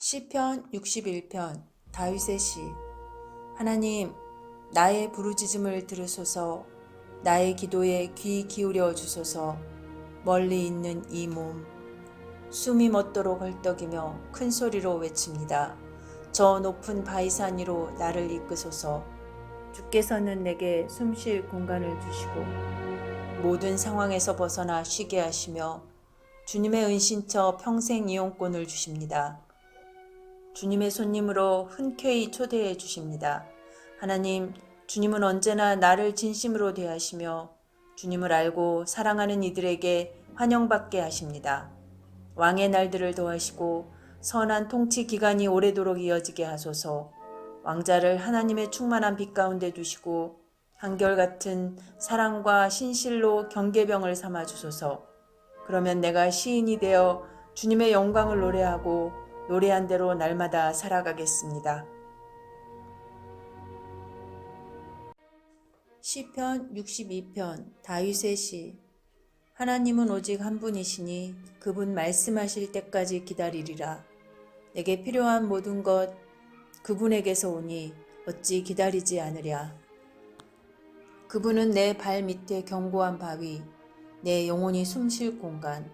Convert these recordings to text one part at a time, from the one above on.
시편 61편 다윗의 시. 하나님, 나의 부르짖음을 들으소서. 나의 기도에 귀 기울여 주소서. 멀리 있는 이 몸 숨이 멎도록 헐떡이며 큰 소리로 외칩니다. 저 높은 바위산 위로 나를 이끄소서. 주께서는 내게 숨 쉴 공간을 주시고 모든 상황에서 벗어나 쉬게 하시며 주님의 은신처 평생 이용권을 주십니다. 주님의 손님으로 흔쾌히 초대해 주십니다. 하나님, 주님은 언제나 나를 진심으로 대하시며 주님을 알고 사랑하는 이들에게 환영받게 하십니다. 왕의 날들을 더하시고 선한 통치 기간이 오래도록 이어지게 하소서. 왕자를 하나님의 충만한 빛 가운데 두시고 한결같은 사랑과 신실로 경계병을 삼아 주소서. 그러면 내가 시인이 되어 주님의 영광을 노래하고 노래한 대로 날마다 살아가겠습니다. 시편 62편 다윗의 시. 하나님은 오직 한 분이시니 그분 말씀하실 때까지 기다리리라. 내게 필요한 모든 것 그분에게서 오니 어찌 기다리지 않으랴. 그분은 내 발 밑에 견고한 바위, 내 영혼이 숨쉴 공간,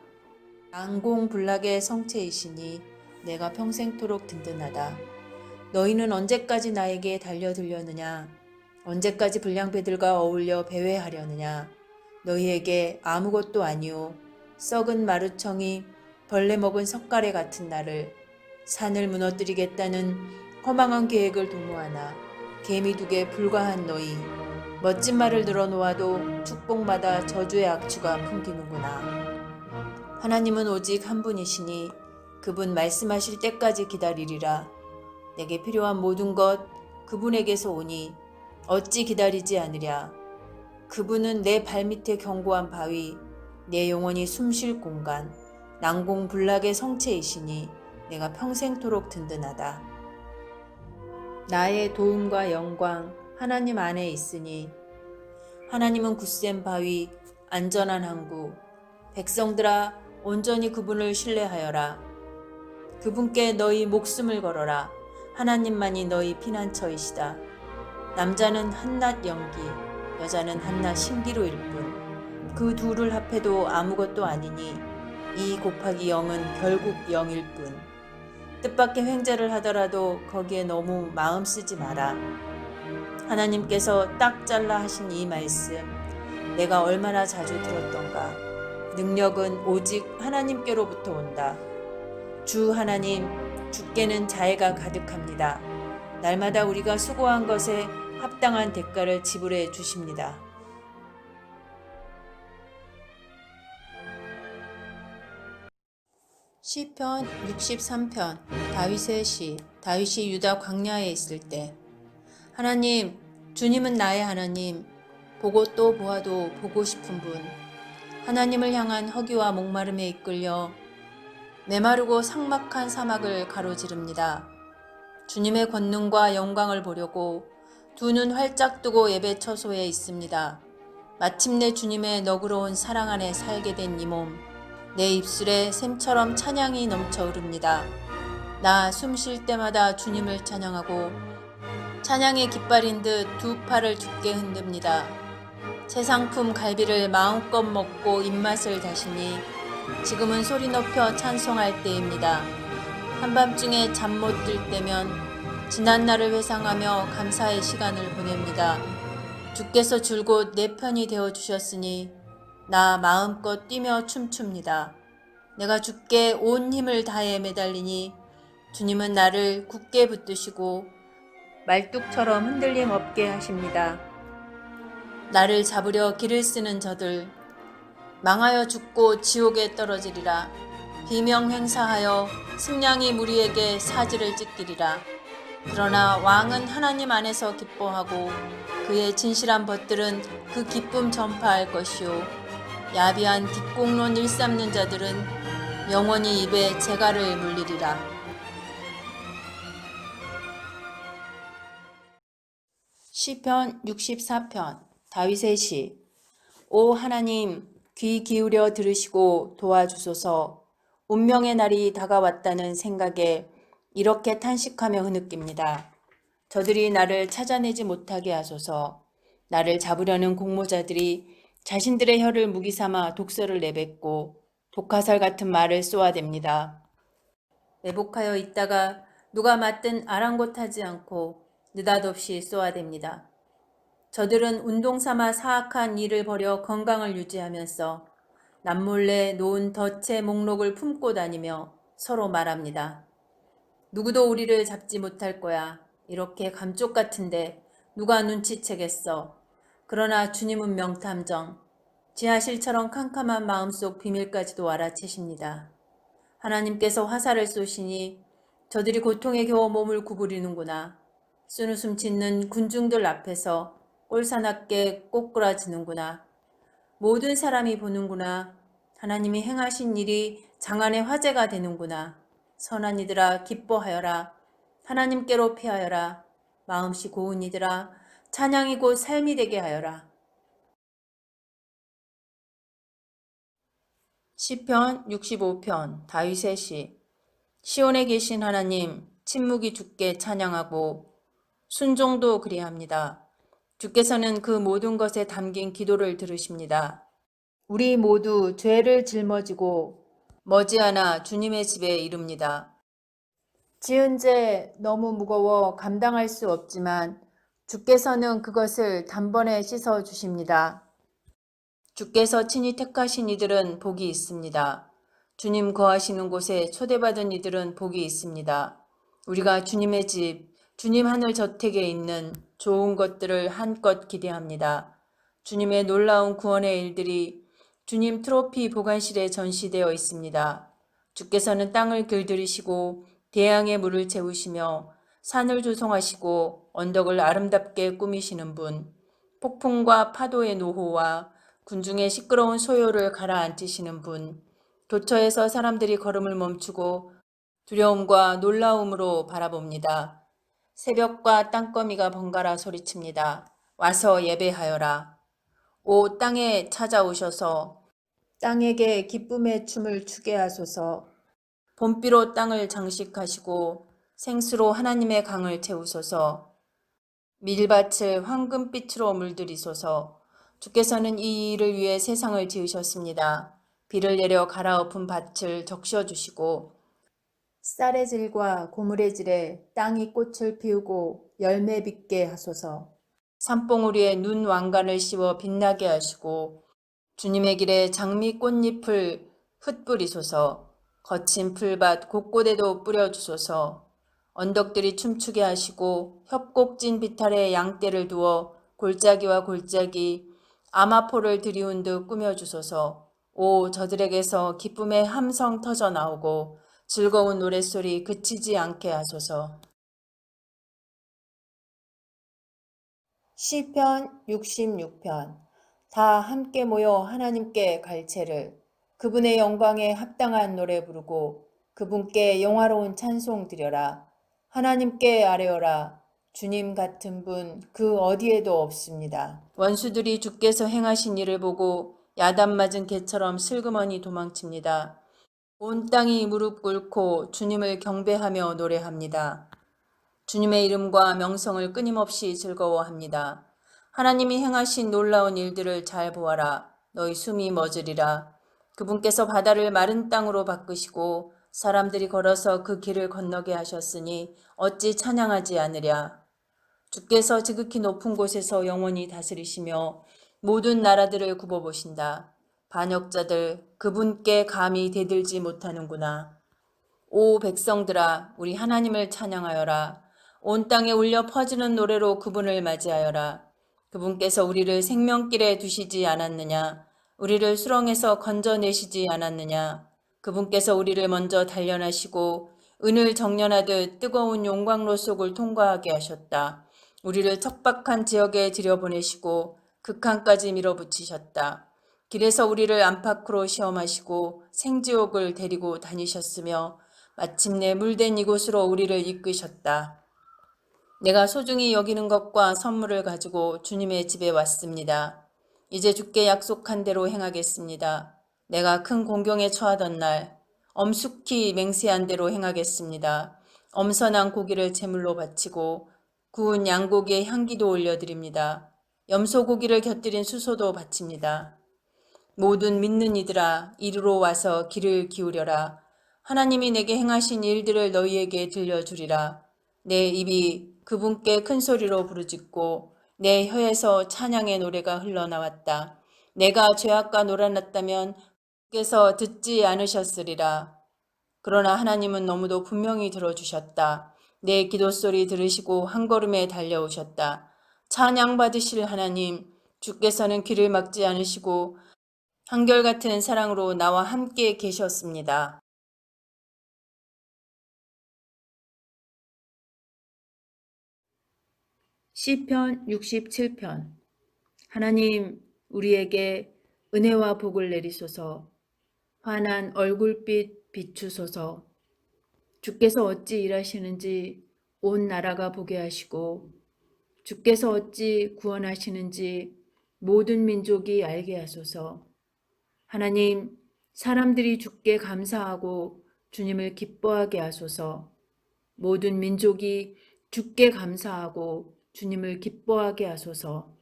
난공불락의 성체이시니 내가 평생토록 든든하다. 너희는 언제까지 나에게 달려들려느냐? 언제까지 불량배들과 어울려 배회하려느냐? 너희에게 아무것도 아니오. 썩은 마루청이 벌레 먹은 석가래 같은 나를 산을 무너뜨리겠다는 허망한 계획을 도모하나 개미둑에 불과한 너희 멋진 말을 늘어놓아도 축복마다 저주의 악취가 풍기는구나. 하나님은 오직 한 분이시니 그분 말씀하실 때까지 기다리리라. 내게 필요한 모든 것 그분에게서 오니 어찌 기다리지 않으랴. 그분은 내 발밑에 견고한 바위, 내 영혼이 숨쉴 공간, 난공불락의 성체이시니 내가 평생토록 든든하다. 나의 도움과 영광 하나님 안에 있으니 하나님은 굳센 바위, 안전한 항구. 백성들아, 온전히 그분을 신뢰하여라. 그분께 너희 목숨을 걸어라. 하나님만이 너희 피난처이시다. 남자는 한낱 연기, 여자는 한낱 신기루일 뿐. 그 둘을 합해도 아무것도 아니니 2 곱하기 0은 결국 0일 뿐. 뜻밖의 횡재를 하더라도 거기에 너무 마음 쓰지 마라. 하나님께서 딱 잘라 하신 이 말씀, 내가 얼마나 자주 들었던가. 능력은 오직 하나님께로부터 온다. 주 하나님, 주께는 자애가 가득합니다. 날마다 우리가 수고한 것에 합당한 대가를 지불해 주십니다. 시편 63편 다윗의 시. 다윗이 유다 광야에 있을 때. 하나님, 주님은 나의 하나님, 보고 또 보아도 보고 싶은 분. 하나님을 향한 허기와 목마름에 이끌려 메마르고 삭막한 사막을 가로지릅니다. 주님의 권능과 영광을 보려고 두 눈 활짝 뜨고 예배 처소에 있습니다. 마침내 주님의 너그러운 사랑 안에 살게 된 이 몸, 내 입술에 샘처럼 찬양이 넘쳐 흐릅니다. 나 숨 쉴 때마다 주님을 찬양하고 찬양의 깃발인 듯 두 팔을 주께 흔듭니다. 새 상품 갈비를 마음껏 먹고 입맛을 다시니 지금은 소리 높여 찬송할 때입니다. 한밤중에 잠 못 들 때면 지난 날을 회상하며 감사의 시간을 보냅니다. 주께서 줄곧 내 편이 되어 주셨으니 나 마음껏 뛰며 춤춥니다. 내가 주께 온 힘을 다해 매달리니 주님은 나를 굳게 붙드시고 말뚝처럼 흔들림 없게 하십니다. 나를 잡으려 길을 쓰는 저들 망하여 죽고 지옥에 떨어지리라. 비명 행사하여 승냥이 무리에게 사지를 찢기리라. 그러나 왕은 하나님 안에서 기뻐하고 그의 진실한 벗들은 그 기쁨 전파할 것이요 야비한 뒷공론 일삼는 자들은 영원히 입에 재갈을 물리리라. 시편 64편 다윗의 시. 오 하나님, 귀 기울여 들으시고 도와주소서. 운명의 날이 다가왔다는 생각에 이렇게 탄식하며 흐느낍니다. 저들이 나를 찾아내지 못하게 하소서. 나를 잡으려는 공모자들이 자신들의 혀를 무기 삼아 독설을 내뱉고 독화살 같은 말을 쏘아댑니다. 매복하여 있다가 누가 맞든 아랑곳하지 않고 느닷없이 쏘아댑니다. 저들은 운동 삼아 사악한 일을 벌여 건강을 유지하면서 남몰래 놓은 덫의 목록을 품고 다니며 서로 말합니다. 누구도 우리를 잡지 못할 거야. 이렇게 감쪽 같은데 누가 눈치채겠어. 그러나 주님은 명탐정. 지하실처럼 캄캄한 마음속 비밀까지도 알아채십니다. 하나님께서 화살을 쏘시니 저들이 고통에 겨워 몸을 구부리는구나. 쓴웃음 짓는 군중들 앞에서 꼴사납게 꼬꾸라지는구나. 모든 사람이 보는구나. 하나님이 행하신 일이 장안의 화제가 되는구나. 선한 이들아 기뻐하여라. 하나님께로 피하여라. 마음씨 고운 이들아 찬양이 곧 삶이 되게 하여라. 시편 65편 다윗의 시. 시온에 계신 하나님, 침묵이 주께 찬양하고 순종도 그리합니다. 주께서는 그 모든 것에 담긴 기도를 들으십니다. 우리 모두 죄를 짊어지고 머지않아 주님의 집에 이릅니다. 지은 죄 너무 무거워 감당할 수 없지만 주께서는 그것을 단번에 씻어 주십니다. 주께서 친히 택하신 이들은 복이 있습니다. 주님 거하시는 곳에 초대받은 이들은 복이 있습니다. 우리가 주님의 집, 주님 하늘 저택에 있는 좋은 것들을 한껏 기대합니다. 주님의 놀라운 구원의 일들이 주님 트로피 보관실에 전시되어 있습니다. 주께서는 땅을 길들이시고 대양의 물을 채우시며 산을 조성하시고 언덕을 아름답게 꾸미시는 분, 폭풍과 파도의 노호와 군중의 시끄러운 소요를 가라앉히시는 분, 교처에서 사람들이 걸음을 멈추고 두려움과 놀라움으로 바라봅니다. 새벽과 땅거미가 번갈아 소리칩니다. 와서 예배하여라. 오 땅에 찾아오셔서 땅에게 기쁨의 춤을 추게 하소서. 봄비로 땅을 장식하시고 생수로 하나님의 강을 채우소서. 밀밭을 황금빛으로 물들이소서. 주께서는 이 일을 위해 세상을 지으셨습니다. 비를 내려 갈아엎은 밭을 적셔주시고 쌀의 질과 고물의 질에 땅이 꽃을 피우고 열매 빚게 하소서. 산봉우리에 눈 왕관을 씌워 빛나게 하시고 주님의 길에 장미 꽃잎을 흩뿌리소서. 거친 풀밭 곳곳에도 뿌려주소서. 언덕들이 춤추게 하시고 협곡진 비탈에 양떼를 두어 골짜기와 골짜기 아마포를 들이운 듯 꾸며주소서. 오 저들에게서 기쁨의 함성 터져 나오고 즐거운 노랫소리 그치지 않게 하소서. 시편 66편. 다 함께 모여 하나님께 갈채를 그분의 영광에 합당한 노래 부르고 그분께 영화로운 찬송 드려라. 하나님께 아뢰어라. 주님 같은 분 그 어디에도 없습니다. 원수들이 주께서 행하신 일을 보고 야단 맞은 개처럼 슬그머니 도망칩니다. 온 땅이 무릎 꿇고 주님을 경배하며 노래합니다. 주님의 이름과 명성을 끊임없이 즐거워합니다. 하나님이 행하신 놀라운 일들을 잘 보아라. 너희 숨이 멎으리라. 그분께서 바다를 마른 땅으로 바꾸시고 사람들이 걸어서 그 길을 건너게 하셨으니 어찌 찬양하지 않으랴. 주께서 지극히 높은 곳에서 영원히 다스리시며 모든 나라들을 굽어보신다. 반역자들 그분께 감히 대들지 못하는구나. 오 백성들아 우리 하나님을 찬양하여라. 온 땅에 울려 퍼지는 노래로 그분을 맞이하여라. 그분께서 우리를 생명길에 두시지 않았느냐. 우리를 수렁에서 건져내시지 않았느냐. 그분께서 우리를 먼저 단련하시고 은을 정련하듯 뜨거운 용광로 속을 통과하게 하셨다. 우리를 척박한 지역에 들여보내시고 극한까지 밀어붙이셨다. 길에서 우리를 안팎으로 시험하시고 생지옥을 데리고 다니셨으며 마침내 물된 이곳으로 우리를 이끄셨다. 내가 소중히 여기는 것과 선물을 가지고 주님의 집에 왔습니다. 이제 주께 약속한 대로 행하겠습니다. 내가 큰 공경에 처하던 날 엄숙히 맹세한 대로 행하겠습니다. 엄선한 고기를 제물로 바치고 구운 양고기의 향기도 올려드립니다. 염소고기를 곁들인 수소도 바칩니다. 모든 믿는 이들아 이리로 와서 귀를 기울여라. 하나님이 내게 행하신 일들을 너희에게 들려주리라. 내 입이 그분께 큰 소리로 부르짖고 내 혀에서 찬양의 노래가 흘러나왔다. 내가 죄악과 놀아났다면 께서 듣지 않으셨으리라. 그러나 하나님은 너무도 분명히 들어주셨다. 내 기도소리 들으시고 한 걸음에 달려오셨다. 찬양받으실 하나님, 주께서는 귀를 막지 않으시고 한결같은 사랑으로 나와 함께 계셨습니다. 시편 67편. 하나님, 우리에게 은혜와 복을 내리소서. 환한 얼굴빛 비추소서. 주께서 어찌 일하시는지 온 나라가 보게 하시고 주께서 어찌 구원하시는지 모든 민족이 알게 하소서. 하나님, 사람들이 주께 감사하고 주님을 기뻐하게 하소서. 모든 민족이 주께 감사하고 주님을 기뻐하게 하소서.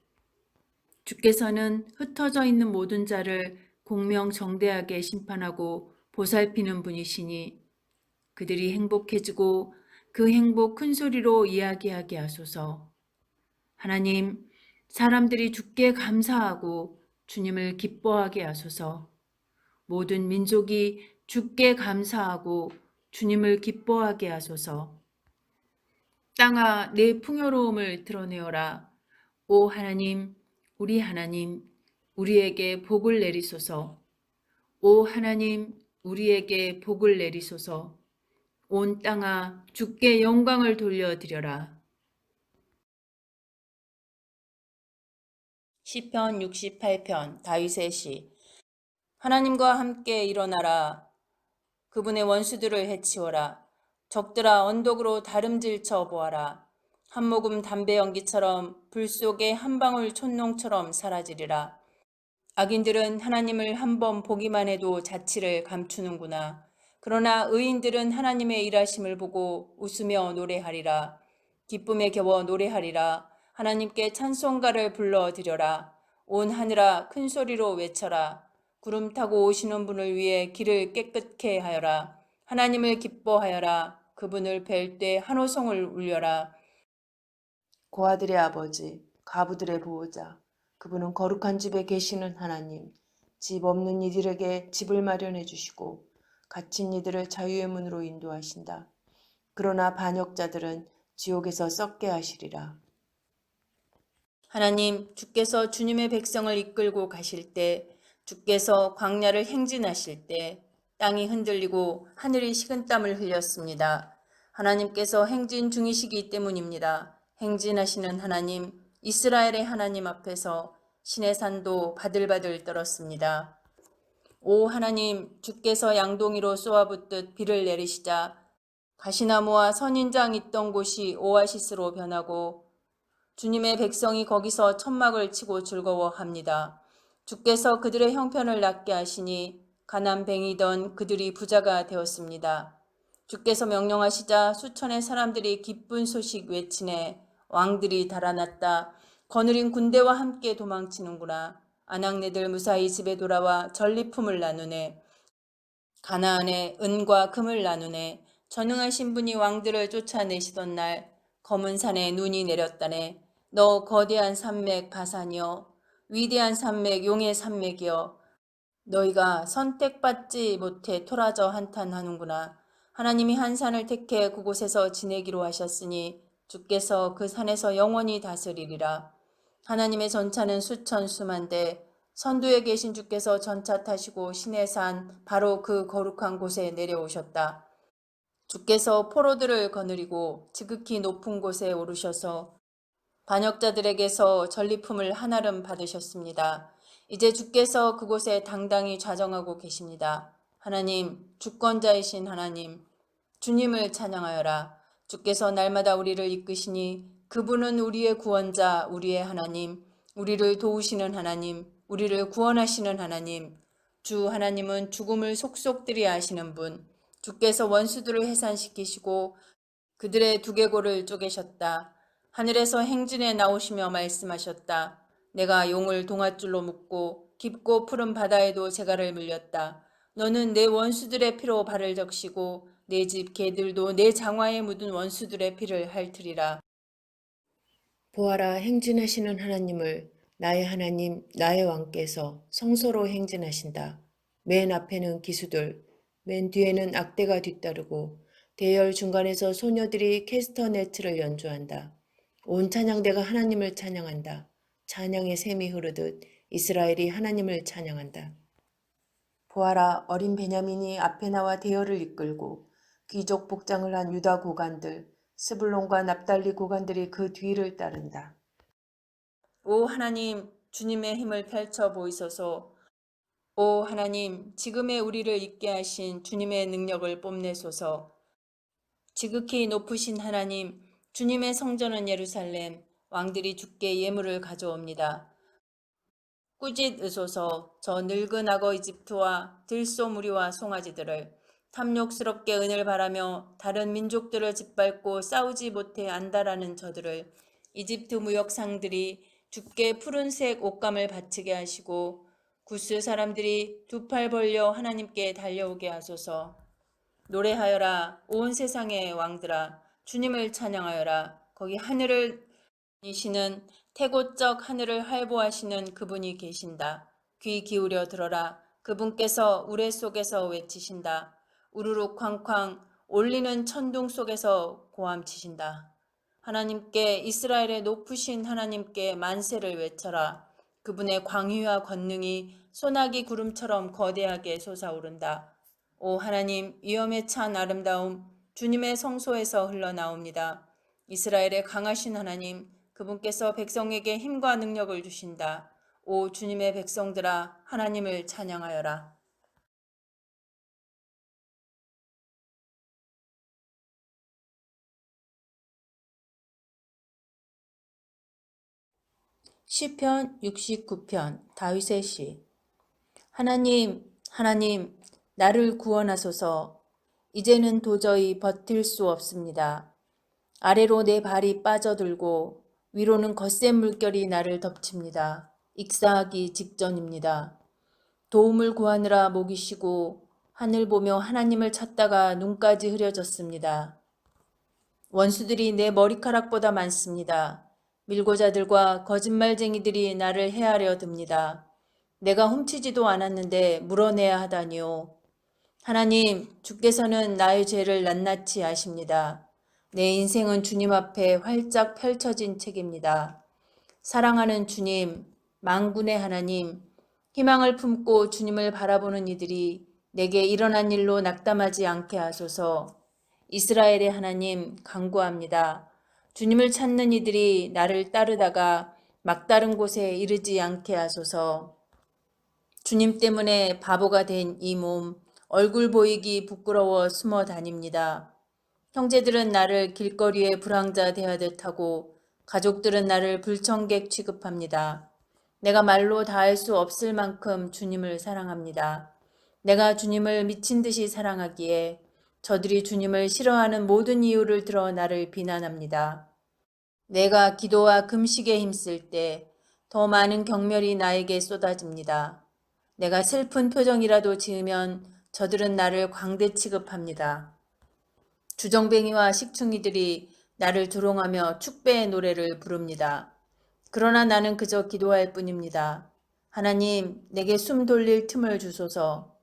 주께서는 흩어져 있는 모든 자를 공명정대하게 심판하고 보살피는 분이시니 그들이 행복해지고 그 행복 큰 소리로 이야기하게 하소서. 하나님, 사람들이 주께 감사하고 주님을 기뻐하게 하소서. 모든 민족이 주께 감사하고 주님을 기뻐하게 하소서. 땅아, 내 풍요로움을 드러내어라. 오 하나님, 우리에게 복을 내리소서. 오 하나님, 우리에게 복을 내리소서. 온 땅아, 주께 영광을 돌려드려라. 시편 68편 다윗의 시. 하나님과 함께 일어나라. 그분의 원수들을 해치워라. 적들아 언덕으로 다름질 쳐 보아라. 한 모금 담배 연기처럼 불 속에 한 방울 촛농처럼 사라지리라. 악인들은 하나님을 한번 보기만 해도 자취를 감추는구나. 그러나 의인들은 하나님의 일하심을 보고 웃으며 노래하리라. 기쁨에 겨워 노래하리라. 하나님께 찬송가를 불러드려라. 온 하늘아 큰 소리로 외쳐라. 구름 타고 오시는 분을 위해 길을 깨끗게 하여라. 하나님을 기뻐하여라. 그분을 뵐 때 한호성을 울려라. 고아들의 아버지, 가부들의 보호자, 그분은 거룩한 집에 계시는 하나님, 집 없는 이들에게 집을 마련해 주시고 갇힌 이들을 자유의 문으로 인도하신다. 그러나 반역자들은 지옥에서 썩게 하시리라. 하나님, 주께서 주님의 백성을 이끌고 가실 때, 주께서 광야를 행진하실 때 땅이 흔들리고 하늘이 식은땀을 흘렸습니다. 하나님께서 행진 중이시기 때문입니다. 행진하시는 하나님, 이스라엘의 하나님 앞에서 신의 산도 바들바들 떨었습니다. 오 하나님, 주께서 양동이로 쏘아붙듯 비를 내리시자 가시나무와 선인장 있던 곳이 오아시스로 변하고 주님의 백성이 거기서 천막을 치고 즐거워합니다. 주께서 그들의 형편을 낫게 하시니 가난뱅이던 그들이 부자가 되었습니다. 주께서 명령하시자 수천의 사람들이 기쁜 소식 외치네. 왕들이 달아났다. 거느린 군대와 함께 도망치는구나. 아낙네들 무사히 집에 돌아와 전리품을 나누네. 가나안에 은과 금을 나누네. 전능하신 분이 왕들을 쫓아내시던 날 검은 산에 눈이 내렸다네. 너 거대한 산맥 바산이여, 위대한 산맥 용의 산맥이여, 너희가 선택받지 못해 토라져 한탄하는구나. 하나님이 한 산을 택해 그곳에서 지내기로 하셨으니 주께서 그 산에서 영원히 다스리리라. 하나님의 전차는 수천 수만대, 선두에 계신 주께서 전차 타시고 신의 산 바로 그 거룩한 곳에 내려오셨다. 주께서 포로들을 거느리고 지극히 높은 곳에 오르셔서 반역자들에게서 전리품을 한아름 받으셨습니다. 이제 주께서 그곳에 당당히 좌정하고 계십니다. 하나님, 주권자이신 하나님, 주님을 찬양하여라. 주께서 날마다 우리를 이끄시니 그분은 우리의 구원자, 우리의 하나님, 우리를 도우시는 하나님, 우리를 구원하시는 하나님. 주 하나님은 죽음을 속속들이 아시는 분, 주께서 원수들을 해산시키시고 그들의 두개골을 쪼개셨다. 하늘에서 행진에 나오시며 말씀하셨다. 내가 용을 동아줄로 묶고 깊고 푸른 바다에도 재갈을 물렸다. 너는 내 원수들의 피로 발을 적시고 내 집 개들도 내 장화에 묻은 원수들의 피를 핥으리라. 보아라, 행진하시는 하나님을, 나의 하나님, 나의 왕께서 성소로 행진하신다. 맨 앞에는 기수들, 맨 뒤에는 악대가 뒤따르고 대열 중간에서 소녀들이 캐스터네트를 연주한다. 온 찬양대가 하나님을 찬양한다. 찬양의 샘이 흐르듯 이스라엘이 하나님을 찬양한다. 보아라, 어린 베냐민이 앞에 나와 대열을 이끌고 귀족 복장을 한 유다 고관들, 스불론과 납달리 고관들이 그 뒤를 따른다. 오 하나님, 주님의 힘을 펼쳐 보이소서. 오 하나님, 지금의 우리를 있게 하신 주님의 능력을 뽐내소서. 지극히 높으신 하나님, 주님의 성전은 예루살렘, 왕들이 주께 예물을 가져옵니다. 꾸짖으소서. 저 늙은 악어 이집트와 들소무리와 송아지들을 탐욕스럽게 은을 바라며 다른 민족들을 짓밟고 싸우지 못해 안다라는 저들을 이집트 무역상들이 주께 푸른색 옷감을 바치게 하시고 구스 사람들이 두 팔 벌려 하나님께 달려오게 하소서. 노래하여라 온 세상의 왕들아, 주님을 찬양하여라. 거기 하늘을 이시는 태고적 하늘을 활보하시는 그분이 계신다. 귀 기울여 들어라. 그분께서 우레 속에서 외치신다. 우르르 쾅쾅 올리는 천둥 속에서 고함치신다. 하나님께, 이스라엘의 높으신 하나님께 만세를 외쳐라. 그분의 광휘와 권능이 소나기 구름처럼 거대하게 솟아오른다. 오 하나님, 위엄에 찬 아름다움 주님의 성소에서 흘러나옵니다. 이스라엘의 강하신 하나님, 그분께서 백성에게 힘과 능력을 주신다. 오 주님의 백성들아, 하나님을 찬양하여라. 시편 69편 다윗의 시. 하나님, 하나님, 나를 구원하소서. 이제는 도저히 버틸 수 없습니다. 아래로 내 발이 빠져들고 위로는 거센 물결이 나를 덮칩니다. 익사하기 직전입니다. 도움을 구하느라 목이 쉬고 하늘 보며 하나님을 찾다가 눈까지 흐려졌습니다. 원수들이 내 머리카락보다 많습니다. 밀고자들과 거짓말쟁이들이 나를 해하려 듭니다. 내가 훔치지도 않았는데 물어내야 하다니요. 하나님, 주께서는 나의 죄를 낱낱이 아십니다. 내 인생은 주님 앞에 활짝 펼쳐진 책입니다. 사랑하는 주님, 만군의 하나님, 희망을 품고 주님을 바라보는 이들이 내게 일어난 일로 낙담하지 않게 하소서. 이스라엘의 하나님, 간구합니다. 주님을 찾는 이들이 나를 따르다가 막다른 곳에 이르지 않게 하소서. 주님 때문에 바보가 된 이 몸, 얼굴 보이기 부끄러워 숨어 다닙니다. 형제들은 나를 길거리에 불황자 대하듯 하고 가족들은 나를 불청객 취급합니다. 내가 말로 다할 수 없을 만큼 주님을 사랑합니다. 내가 주님을 미친 듯이 사랑하기에 저들이 주님을 싫어하는 모든 이유를 들어 나를 비난합니다. 내가 기도와 금식에 힘쓸 때 더 많은 경멸이 나에게 쏟아집니다. 내가 슬픈 표정이라도 지으면 저들은 나를 광대 취급합니다. 주정뱅이와 식충이들이 나를 조롱하며 축배의 노래를 부릅니다. 그러나 나는 그저 기도할 뿐입니다. 하나님, 내게 숨 돌릴 틈을 주소서.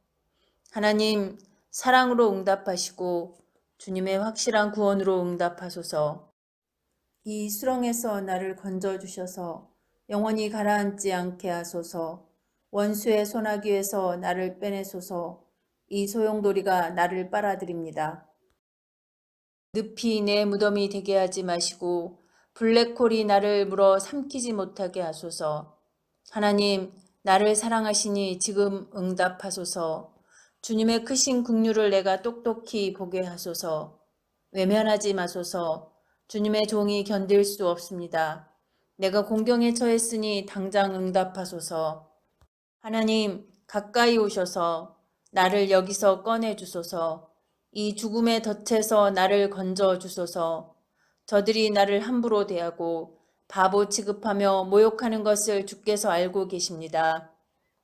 하나님, 사랑으로 응답하시고 주님의 확실한 구원으로 응답하소서. 이 수렁에서 나를 건져주셔서 영원히 가라앉지 않게 하소서. 원수의 소나기에서 나를 빼내소서. 이 소용돌이가 나를 빨아들입니다. 늪이 내 무덤이 되게 하지 마시고 블랙홀이 나를 물어 삼키지 못하게 하소서. 하나님, 나를 사랑하시니 지금 응답하소서. 주님의 크신 긍휼을 내가 똑똑히 보게 하소서. 외면하지 마소서. 주님의 종이 견딜 수 없습니다. 내가 공경에 처했으니 당장 응답하소서. 하나님, 가까이 오셔서 나를 여기서 꺼내 주소서. 이 죽음의 덫에서 나를 건져 주소서. 저들이 나를 함부로 대하고 바보 취급하며 모욕하는 것을 주께서 알고 계십니다.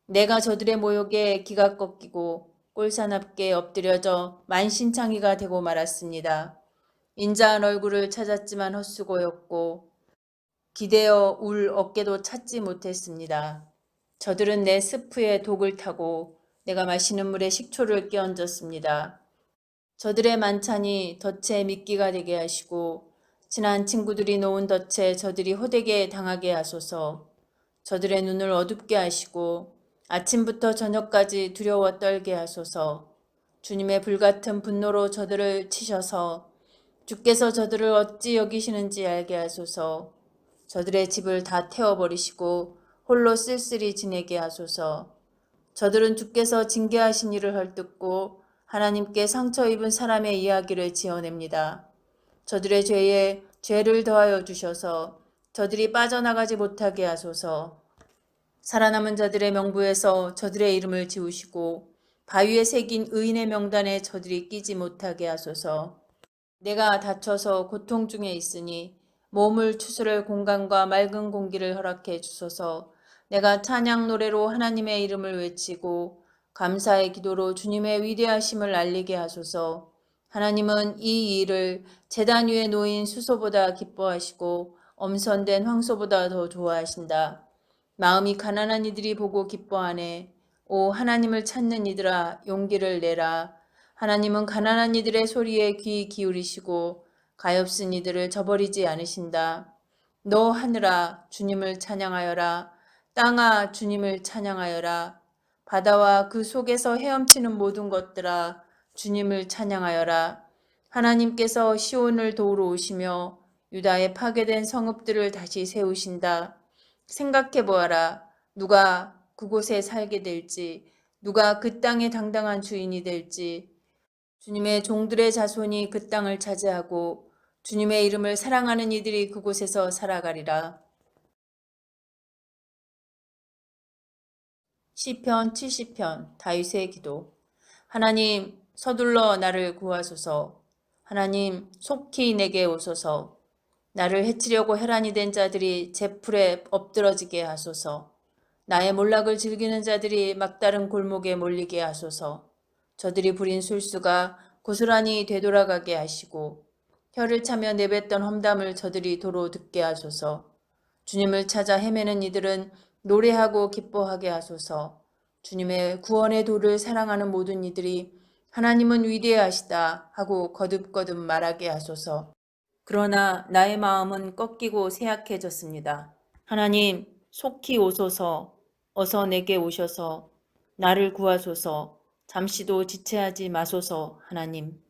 내가 저들의 모욕에 기가 꺾이고 꼴사납게 엎드려져 만신창이가 되고 말았습니다. 인자한 얼굴을 찾았지만 헛수고였고 기대어 울 어깨도 찾지 못했습니다. 저들은 내 스프에 독을 타고 내가 마시는 물에 식초를 끼얹었습니다. 저들의 만찬이 덫에 미끼가 되게 하시고 친한 친구들이 놓은 덫에 저들이 호되게 당하게 하소서. 저들의 눈을 어둡게 하시고 아침부터 저녁까지 두려워 떨게 하소서. 주님의 불같은 분노로 저들을 치셔서 주께서 저들을 어찌 여기시는지 알게 하소서. 저들의 집을 다 태워버리시고 홀로 쓸쓸히 지내게 하소서. 저들은 주께서 징계하신 일을 헐뜯고 하나님께 상처 입은 사람의 이야기를 지어냅니다. 저들의 죄에 죄를 더하여 주셔서 저들이 빠져나가지 못하게 하소서. 살아남은 자들의 명부에서 저들의 이름을 지우시고 바위에 새긴 의인의 명단에 저들이 끼지 못하게 하소서. 내가 다쳐서 고통 중에 있으니 몸을 추스를 공간과 맑은 공기를 허락해 주소서. 내가 찬양 노래로 하나님의 이름을 외치고 감사의 기도로 주님의 위대하심을 알리게 하소서. 하나님은 이 일을 제단 위에 놓인 수소보다 기뻐하시고 엄선된 황소보다 더 좋아하신다. 마음이 가난한 이들이 보고 기뻐하네. 오 하나님을 찾는 이들아 용기를 내라. 하나님은 가난한 이들의 소리에 귀 기울이시고 가엾은 이들을 저버리지 않으신다. 너 하늘아 주님을 찬양하여라. 땅아 주님을 찬양하여라. 바다와 그 속에서 헤엄치는 모든 것들아 주님을 찬양하여라. 하나님께서 시온을 도우러 오시며 유다의 파괴된 성읍들을 다시 세우신다. 생각해 보아라. 누가 그곳에 살게 될지, 누가 그 땅의 당당한 주인이 될지, 주님의 종들의 자손이 그 땅을 차지하고 주님의 이름을 사랑하는 이들이 그곳에서 살아가리라. 시편 70편 다윗의 기도. 하나님 서둘러 나를 구하소서. 하나님 속히 내게 오소서. 나를 해치려고 혈안이 된 자들이 제 풀에 엎드러지게 하소서. 나의 몰락을 즐기는 자들이 막다른 골목에 몰리게 하소서. 저들이 부린 술수가 고스란히 되돌아가게 하시고 혀를 차며 내뱉던 험담을 저들이 도로 듣게 하소서. 주님을 찾아 헤매는 이들은 노래하고 기뻐하게 하소서. 주님의 구원의 도를 사랑하는 모든 이들이 하나님은 위대하시다 하고 거듭거듭 말하게 하소서. 그러나 나의 마음은 꺾이고 쇠약해졌습니다. 하나님 속히 오소서. 어서 내게 오셔서 나를 구하소서. 잠시도 지체하지 마소서. 하나님.